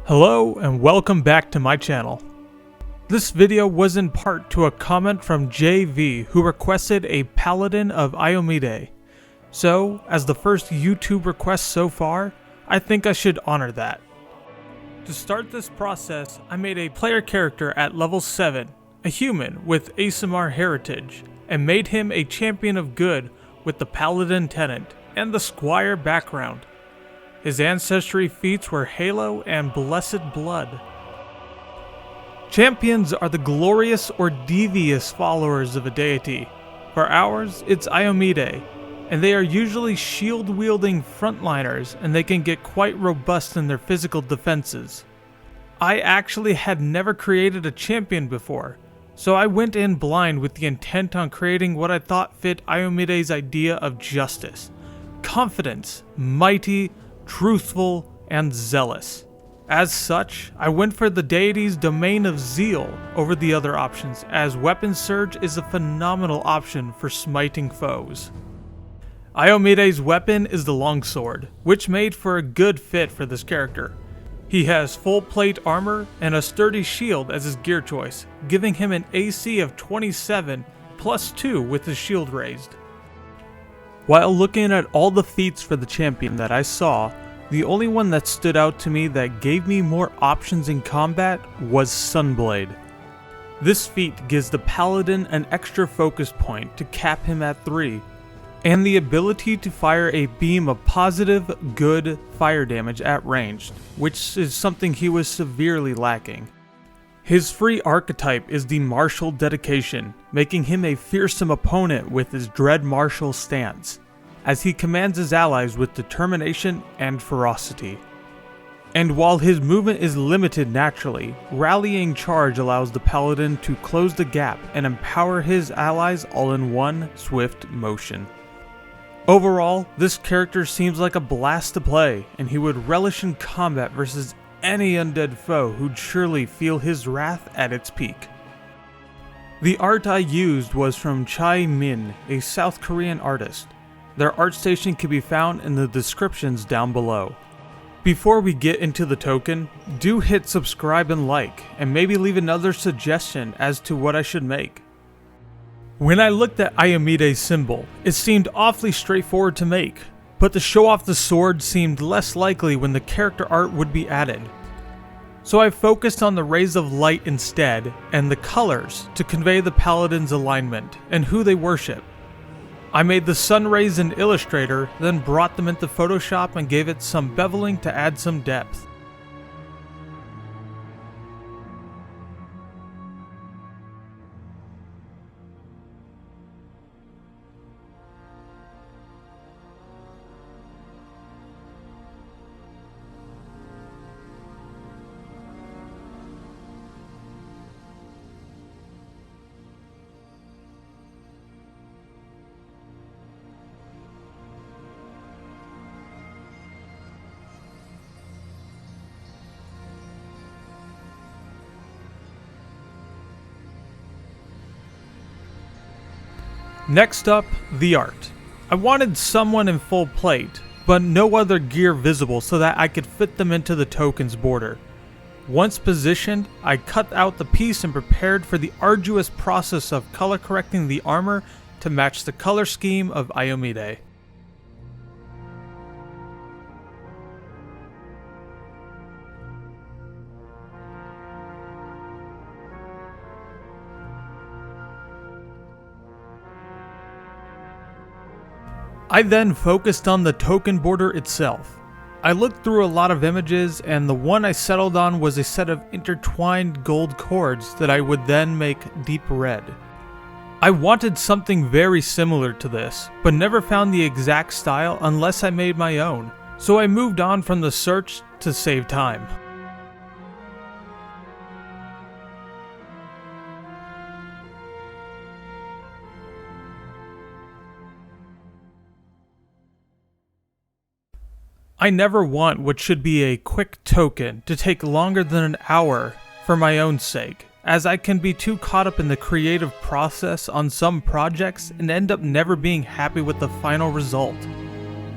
Hello and welcome back to my channel. This video was in part to a comment from JV who requested a Paladin of Iomedae. So, as the first YouTube request so far, I think I should honor that. To start this process, I made a player character at level 7, a human with ASMR heritage, and made him a champion of good with the Paladin tenant and the Squire background. His ancestry feats were Halo and Blessed Blood. Champions are the glorious or devious followers of a deity. For ours, it's Iomedae, and they are usually shield-wielding frontliners, and they can get quite robust in their physical defenses. I actually had never created a champion before, so I went in blind with the intent on creating what I thought fit Iomedae's idea of justice. Confidence, mighty, truthful, and zealous. As such, I went for the deity's domain of zeal over the other options, as Weapon Surge is a phenomenal option for smiting foes. Iomedae's weapon is the longsword, which made for a good fit for this character. He has full plate armor and a sturdy shield as his gear choice, giving him an AC of 27 plus 2 with his shield raised. While looking at all the feats for the champion that I saw, the only one that stood out to me that gave me more options in combat was Sunblade. This feat gives the Paladin an extra focus point to cap him at 3, and the ability to fire a beam of positive, good fire damage at range, which is something he was severely lacking. His free archetype is the Martial Dedication, making him a fearsome opponent with his Dread Martial stance, as he commands his allies with determination and ferocity. And while his movement is limited naturally, Rallying Charge allows the Paladin to close the gap and empower his allies all in one swift motion. Overall, this character seems like a blast to play, and he would relish in combat versus any undead foe who'd surely feel his wrath at its peak. The art I used was from Chaei Min, a South Korean artist. Their art station can be found in the descriptions down below. Before we get into the token, do hit subscribe and like, and maybe leave another suggestion as to what I should make. When I looked at Iomedae's symbol, it seemed awfully straightforward to make, but to show off the sword seemed less likely when the character art would be added. So I focused on the rays of light instead, and the colors to convey the Paladin's alignment and who they worship. I made the sun rays in Illustrator, then brought them into Photoshop and gave it some beveling to add some depth. Next up, the art. I wanted someone in full plate, but no other gear visible so that I could fit them into the token's border. Once positioned, I cut out the piece and prepared for the arduous process of color correcting the armor to match the color scheme of Iomedae. I then focused on the token border itself. I looked through a lot of images, and the one I settled on was a set of intertwined gold cords that I would then make deep red. I wanted something very similar to this, but never found the exact style unless I made my own, so I moved on from the search to save time. I never want what should be a quick token to take longer than an hour for my own sake, as I can be too caught up in the creative process on some projects and end up never being happy with the final result.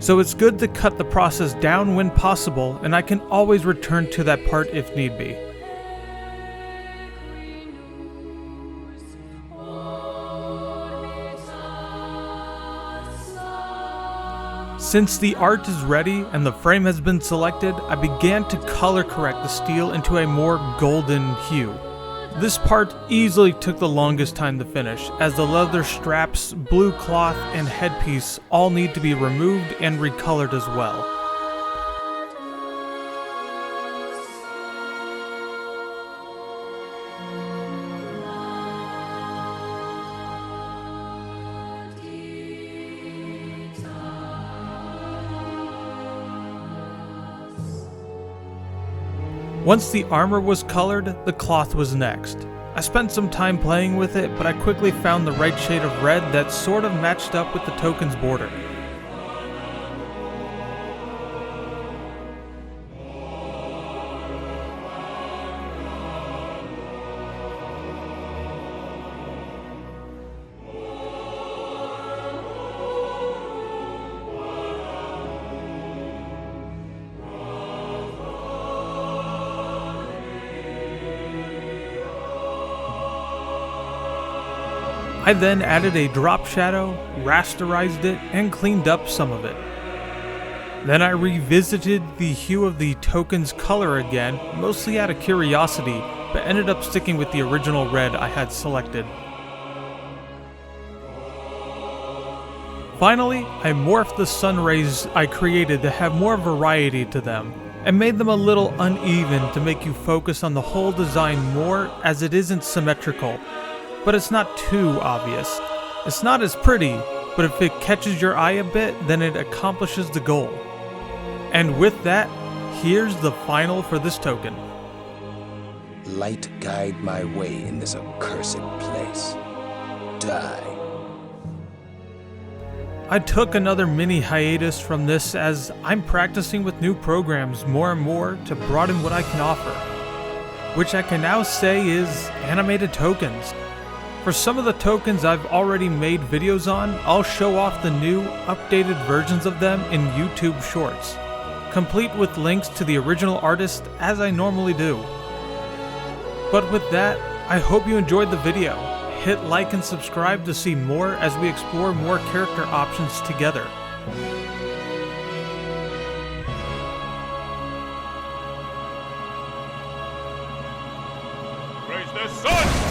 So it's good to cut the process down when possible, and I can always return to that part if need be. Since the art is ready and the frame has been selected, I began to color correct the steel into a more golden hue. This part easily took the longest time to finish, as the leather straps, blue cloth, and headpiece all need to be removed and recolored as well. Once the armor was colored, the cloth was next. I spent some time playing with it, but I quickly found the right shade of red that sort of matched up with the token's border. I then added a drop shadow, rasterized it, and cleaned up some of it. Then I revisited the hue of the token's color again, mostly out of curiosity, but ended up sticking with the original red I had selected. Finally, I morphed the sun rays I created to have more variety to them, and made them a little uneven to make you focus on the whole design more, as it isn't symmetrical. But it's not too obvious. It's not as pretty, but if it catches your eye a bit, then it accomplishes the goal. And with that, here's the final for this token. Light guide my way in this accursed place. Die. I took another mini hiatus from this as I'm practicing with new programs more and more to broaden what I can offer, which I can now say is animated tokens. For some of the tokens I've already made videos on, I'll show off the new, updated versions of them in YouTube Shorts, complete with links to the original artist as I normally do. But with that, I hope you enjoyed the video. Hit like and subscribe to see more as we explore more character options together. Praise the sun!